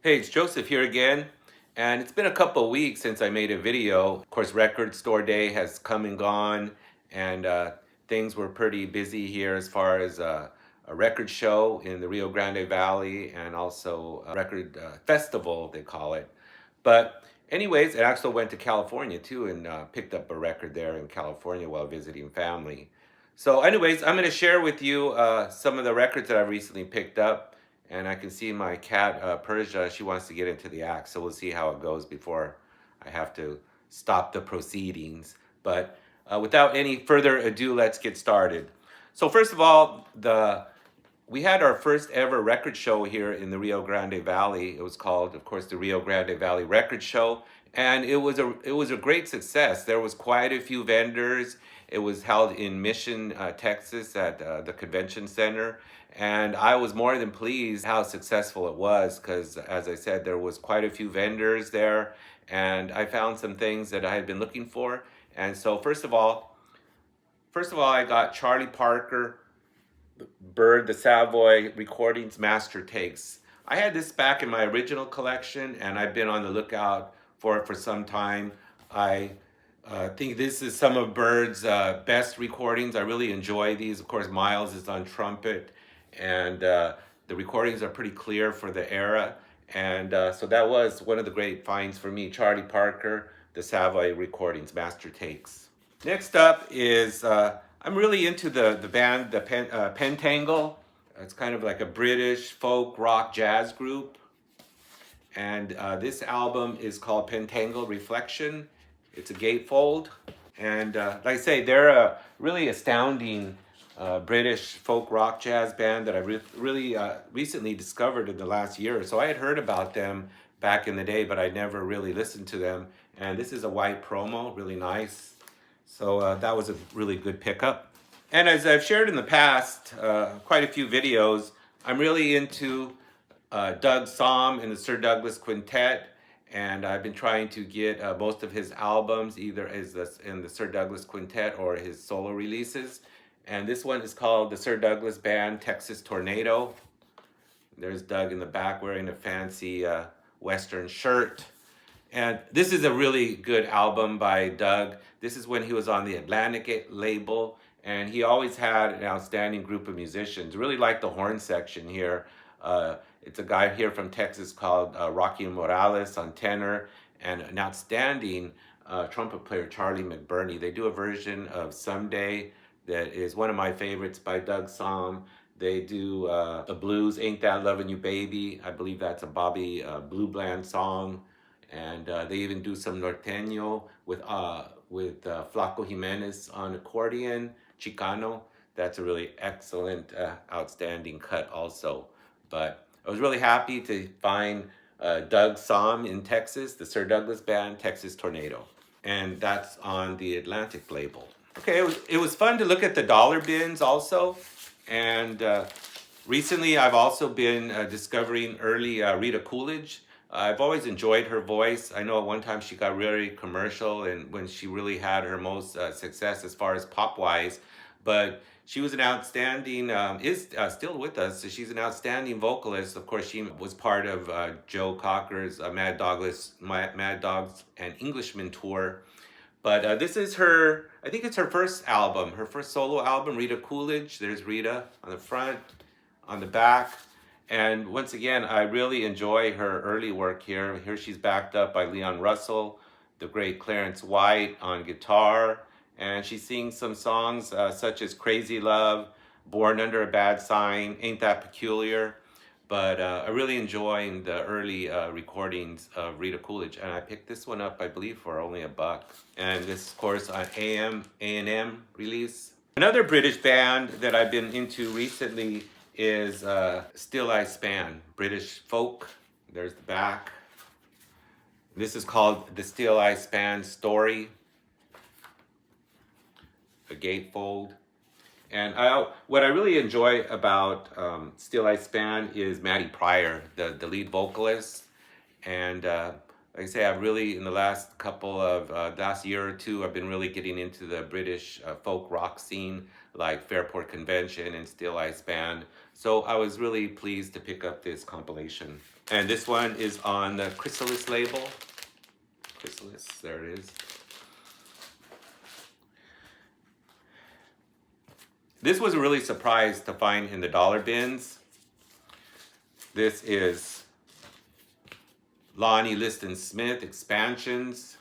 Hey, it's Joseph here again, and it's been a couple of weeks since I made a video. Of course, Record Store Day has come and gone, and things were pretty busy here as far as a record show in the Rio Grande Valley and also a record festival, they call it. But, anyways, I also went to California too and picked up a record there in California while visiting family. So, anyways, I'm going to share with you some of the records that I've recently picked up. And I can see my cat, Persia, she wants to get into the act. So we'll see how it goes before I have to stop the proceedings. But without any further ado, let's get started. So, first of all, we had our first ever record show here in the Rio Grande Valley. It was called, of course, the Rio Grande Valley Record Show, and it was a great success. There was quite a few vendors. It was held in Mission, Texas, at the convention center, and I was more than pleased how successful it was because, as I said, there was quite a few vendors there, and I found some things that I had been looking for. And so, first of all, I got Charlie Parker Bird the Savoy Recordings Master Takes. I had this back in my original collection, and I've been on the lookout for it for some time. I think this is some of Bird's best recordings. I really enjoy these. Of course, Miles is on trumpet, and the recordings are pretty clear for the era. And so that was one of the great finds for me. Charlie Parker, the Savoy Recordings Master Takes. Next up is I'm really into the band Pentangle. It's kind of like a British folk rock jazz group, and this album is called Pentangle Reflection. It's a gatefold, and like I say, they're a really astounding British folk rock jazz band that I really recently discovered in the last year or so. I had heard about them back in the day, but I never really listened to them. And this is a white promo, really nice. So that was a really good pickup. And as I've shared in the past, quite a few videos, I'm really into Doug Somm and the Sir Douglas Quintet, and I've been trying to get most of his albums either in the Sir Douglas Quintet or his solo releases. And this one is called the Sir Douglas Band Texas Tornado. There's Doug in the back wearing a fancy Western shirt. And this is a really good album by Doug. This is when he was on the Atlantic label, and he always had an outstanding group of musicians. Really like the horn section here. It's a guy here from Texas called Rocky Morales on tenor, and an outstanding trumpet player, Charlie McBurney. They do a version of Someday that is one of my favorites by Doug Somm. They do a blues, Ain't That Lovin' You Baby. I believe that's a Bobby Blue Bland song. And they even do some norteño with Flaco Jimenez on accordion, Chicano. That's a really excellent, outstanding cut also. But I was really happy to find Doug Somm in Texas, the Sir Douglas Band, Texas Tornado. And that's on the Atlantic label. Okay, it was fun to look at the dollar bins also. And recently I've also been discovering early Rita Coolidge. I've always enjoyed her voice. I know at one time she got really commercial and when she really had her most success as far as pop wise, but she was an outstanding, is still with us. So she's an outstanding vocalist. Of course, she was part of Joe Cocker's Mad Dogs and Englishmen tour. But this is her, I think it's her first album, her first solo album, Rita Coolidge. There's Rita on the front, on the back. And once again, I really enjoy her early work here. Here she's backed up by Leon Russell, the great Clarence White on guitar. And she sings some songs such as Crazy Love, Born Under a Bad Sign, Ain't That Peculiar. But I really enjoy the early recordings of Rita Coolidge, and I picked this one up, I believe, for only $1. And this, of course, on A&M release. Another British band that I've been into recently is Still I Span, British folk. There's the back. This is called the Still I Span Story, a gatefold. And what I really enjoy about Still I Span is Maddie Pryor, the lead vocalist. And like I say, I've really, in the last last year or two, I've been really getting into the British folk rock scene, like Fairport Convention and Still I Span. So I was really pleased to pick up this compilation. And this one is on the Chrysalis label. Chrysalis, there it is. This was a really surprise to find in the dollar bins. This is Lonnie Liston Smith Expansions.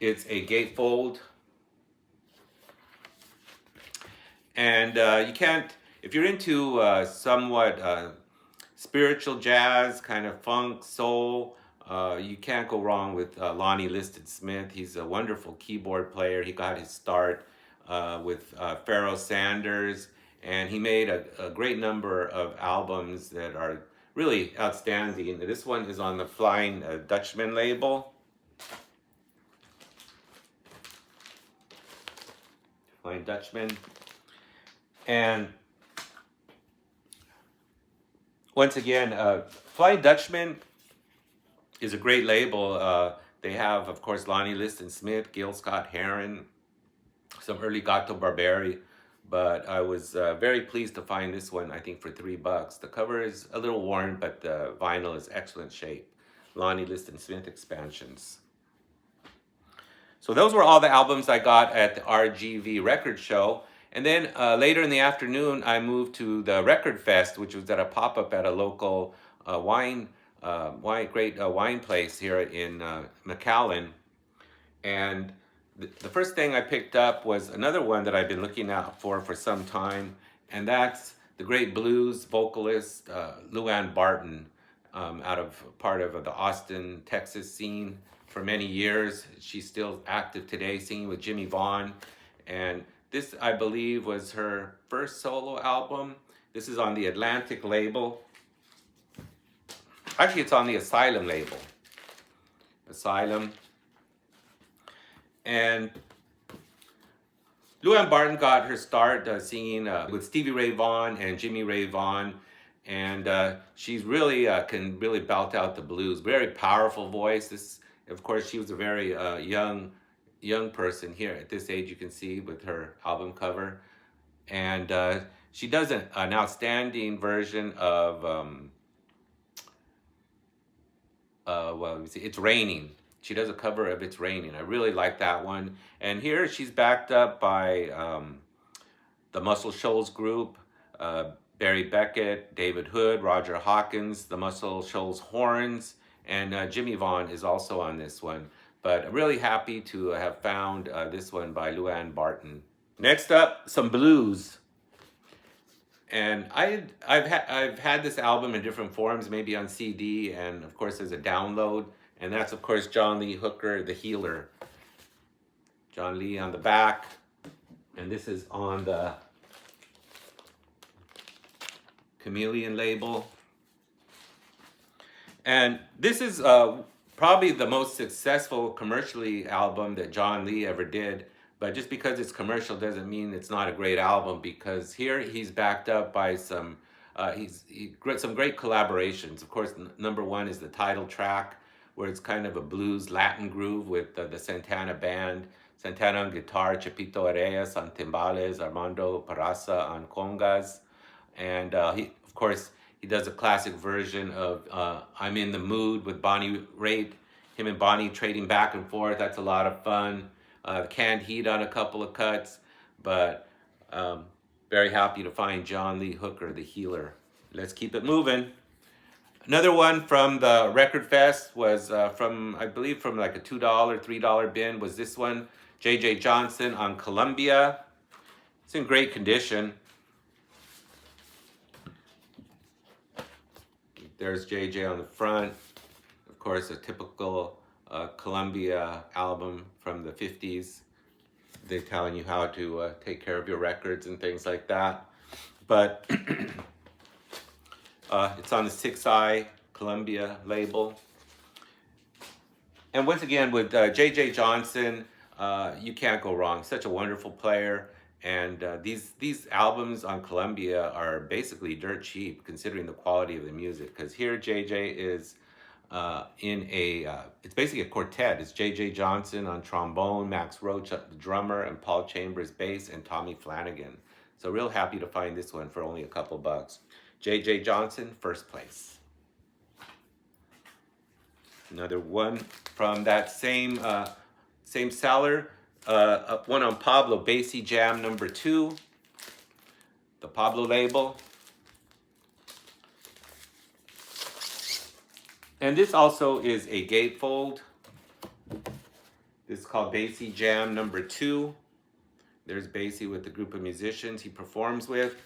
It's a gatefold. And you can't, if you're into somewhat spiritual jazz, kind of funk, soul, you can't go wrong with Lonnie Liston Smith. He's a wonderful keyboard player. He got his start with Pharoah Sanders, and he made a great number of albums that are really outstanding. This one is on the Flying Dutchman label. Flying Dutchman. And once again, Flying Dutchman is a great label. They have, of course, Lonnie Liston Smith, Gil Scott-Heron, some early Gato Barberi, but I was very pleased to find this one, I think, for $3. The cover is a little worn, but the vinyl is excellent shape. Lonnie Liston Smith Expansions. So those were all the albums I got at the RGV Record Show. And then later in the afternoon, I moved to the Record Fest, which was at a pop-up at a local great wine place here in McAllen. And the first thing I picked up was another one that I've been looking out for some time, and that's the great blues vocalist Luann Barton, out of part of the Austin, Texas scene for many years. She's still active today, singing with Jimmy Vaughn, and this, I believe, was her first solo album. This is on the Atlantic label. Actually, it's on the Asylum label. Asylum. And Luann Barton got her start singing with Stevie Ray Vaughan and Jimmy Ray Vaughan. And she's really can really belt out the blues. Very powerful voice. This, of course, she was a very young person here at this age. You can see with her album cover, and she does an outstanding version of well, let me see. It's Raining. She does a cover of It's Raining. I really like that one. And here she's backed up by the Muscle Shoals group, Barry Beckett, David Hood, Roger Hawkins, the Muscle Shoals Horns, and Jimmy Vaughn is also on this one. But I'm really happy to have found this one by Luann Barton. Next up, some blues. And I've had this album in different forms, maybe on CD and of course as a download. And that's of course John Lee Hooker, the Healer. John Lee on the back, and this is on the Chameleon label. And this is probably the most successful commercially album that John Lee ever did. But just because it's commercial doesn't mean it's not a great album, because here he's backed up by some some great collaborations. Of course, number one is the title track, where it's kind of a blues Latin groove with the Santana band. Santana on guitar, Chepito Arias on timbales, Armando Peraza on congas. And of course, he does a classic version of I'm in the Mood with Bonnie Raitt. Him and Bonnie trading back and forth. That's a lot of fun. Canned Heat on a couple of cuts, but very happy to find John Lee Hooker, the Healer. Let's keep it moving. Another one from the Record Fest was from, I believe, from like a $2, $3 bin, was this one, J.J. Johnson on Columbia. It's in great condition. There's J.J. on the front. Of course, a typical Columbia album from the 50s. They're telling you how to take care of your records and things like that. But it's on the 6i Columbia label. And once again, with J.J. Johnson, you can't go wrong. Such a wonderful player. And these albums on Columbia are basically dirt cheap, considering the quality of the music. Because here J.J. is in it's basically a quartet. It's J.J. Johnson on trombone, Max Roach, the drummer, and Paul Chambers bass, and Tommy Flanagan. So real happy to find this one for only a couple bucks. J.J. Johnson, first place. Another one from that same seller, one on Pablo, Basie Jam number 2, the Pablo label. And this also is a gatefold. This is called Basie Jam number 2. There's Basie with the group of musicians he performs with.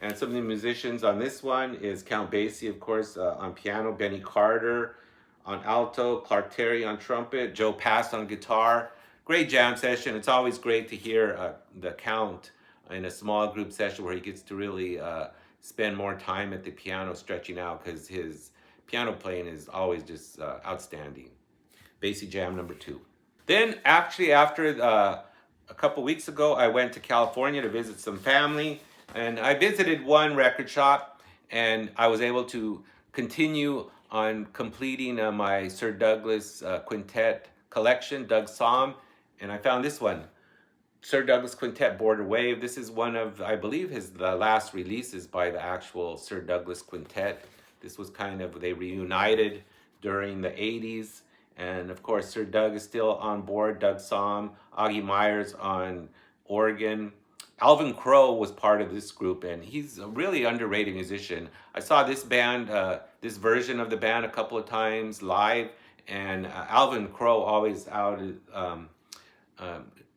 And some of the musicians on this one is Count Basie, of course, on piano, Benny Carter on alto, Clark Terry on trumpet, Joe Pass on guitar. Great jam session. It's always great to hear the Count in a small group session where he gets to really spend more time at the piano stretching out, because his piano playing is always just outstanding. Basie Jam number 2. Then actually after a couple weeks ago, I went to California to visit some family, and I visited one record shop, and I was able to continue on completing my Sir Douglas Quintet collection, Doug Somm, and I found this one, Sir Douglas Quintet Border Wave. This is one of, I believe, the last releases by the actual Sir Douglas Quintet. This was kind of, they reunited during the 80s. And of course, Sir Doug is still on board, Doug Somm, Augie Myers on organ. Alvin Crow was part of this group, and he's a really underrated musician. I saw this band, this version of the band, a couple of times live, and Alvin Crow always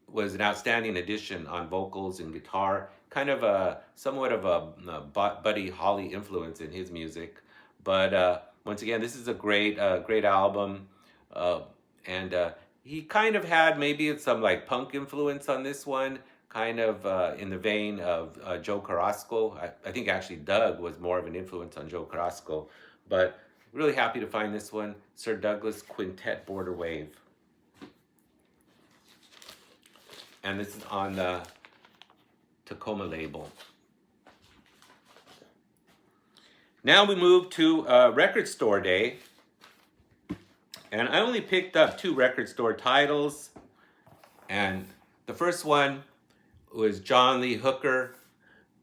was an outstanding addition on vocals and guitar, kind of somewhat of a Buddy Holly influence in his music. But once again, this is a great album. And he kind of had maybe some like punk influence on this one, kind of in the vein of Joe Carrasco. I think actually Doug was more of an influence on Joe Carrasco, but really happy to find this one, Sir Douglas Quintet Border Wave. And this is on the Tacoma label. Now we move to Record Store Day. And I only picked up 2 record store titles. And the first one was John Lee Hooker,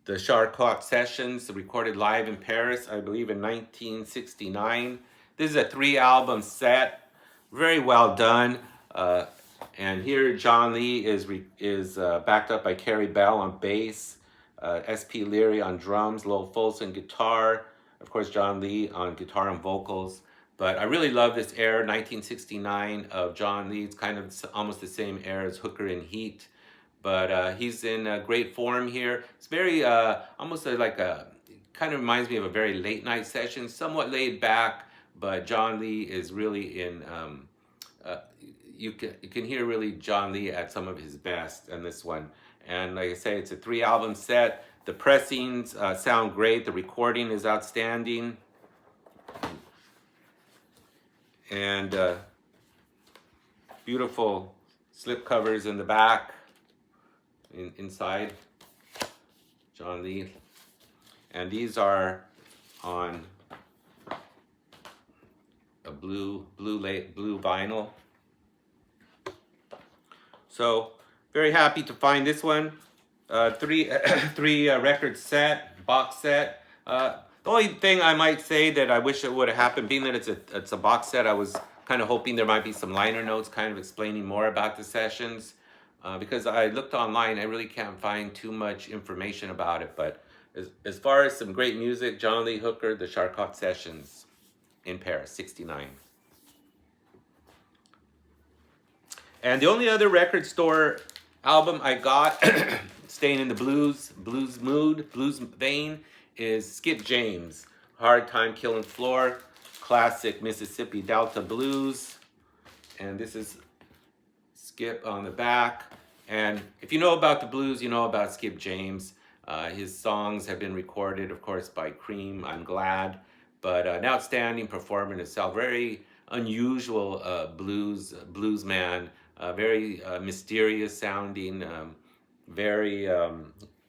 the Charcot Sessions, recorded live in Paris, I believe in 1969. This is a 3-album set, very well done. And here John Lee is backed up by Carrie Bell on bass, S.P. Leary on drums, Lowell Fulson guitar, of course John Lee on guitar and vocals. But I really love this era, 1969 of John Lee. It's kind of almost the same era as Hooker and Heat. But he's in great form here. It's very, almost like kind of reminds me of a very late night session, somewhat laid back, but John Lee is really in, you can hear really John Lee at some of his best in this one. And like I say, it's a 3-album set. The pressings sound great. The recording is outstanding. And beautiful slip covers in the back, inside, John Lee. And these are on a blue vinyl. So very happy to find this one. Three record set, box set. The only thing I might say that I wish it would have happened, being that it's a box set, I was kind of hoping there might be some liner notes kind of explaining more about the sessions. Because I looked online, I really can't find too much information about it. But as far as some great music, John Lee Hooker, the Charcot Sessions in Paris, 69. And the only other record store album I got, staying in the blues vein, is Skip James, Hard Time Killing Floor, classic Mississippi Delta blues. And this is Skip on the back. And if you know about the blues, you know about Skip James. His songs have been recorded, of course, by Cream, I'm Glad. But an outstanding performer in himself, very unusual blues man, very mysterious sounding,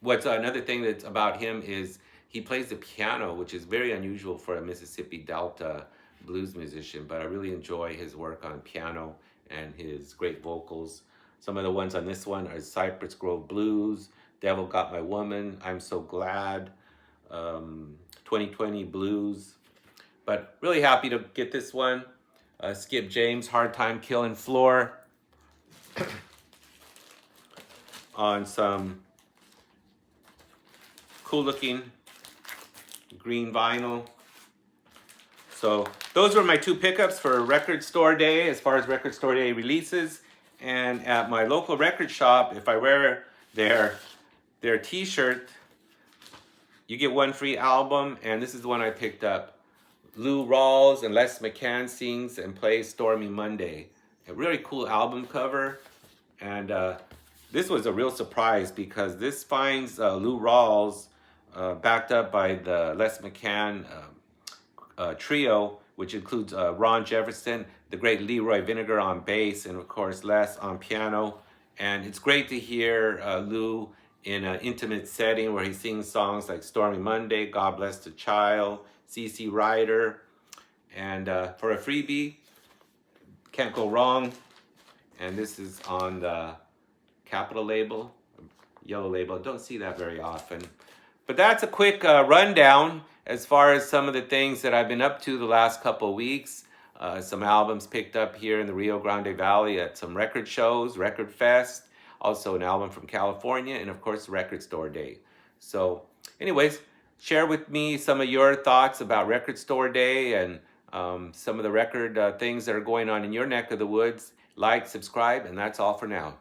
what's another thing that's about him is he plays the piano, which is very unusual for a Mississippi Delta blues musician, but I really enjoy his work on piano and his great vocals. Some of the ones on this one are Cypress Grove Blues, Devil Got My Woman, I'm So Glad, 2020 blues. But really happy to get this one. Skip James, Hard Time Killing Floor, on some cool looking green vinyl. So those were my two pickups for Record Store Day as far as Record Store Day releases. And at my local record shop, if I wear their t-shirt, you get one free album, and this is the one I picked up. Lou Rawls and Les McCann sings and plays Stormy Monday. A really cool album cover. And this was a real surprise because this finds Lou Rawls backed up by the Les McCann trio, which includes Ron Jefferson, the great Leroy Vinegar on bass, and of course Les on piano. And it's great to hear Lou in an intimate setting where he sings songs like Stormy Monday, God Bless the Child, CC Rider. And for a freebie, can't go wrong. And this is on the Capital label, yellow label. Don't see that very often. But that's a quick rundown as far as some of the things that I've been up to the last couple of weeks. Some albums picked up here in the Rio Grande Valley at some record shows, Record Fest, also an album from California, and of course Record Store Day. So anyways, share with me some of your thoughts about Record Store Day and some of the record things that are going on in your neck of the woods. Like, subscribe, and that's all for now.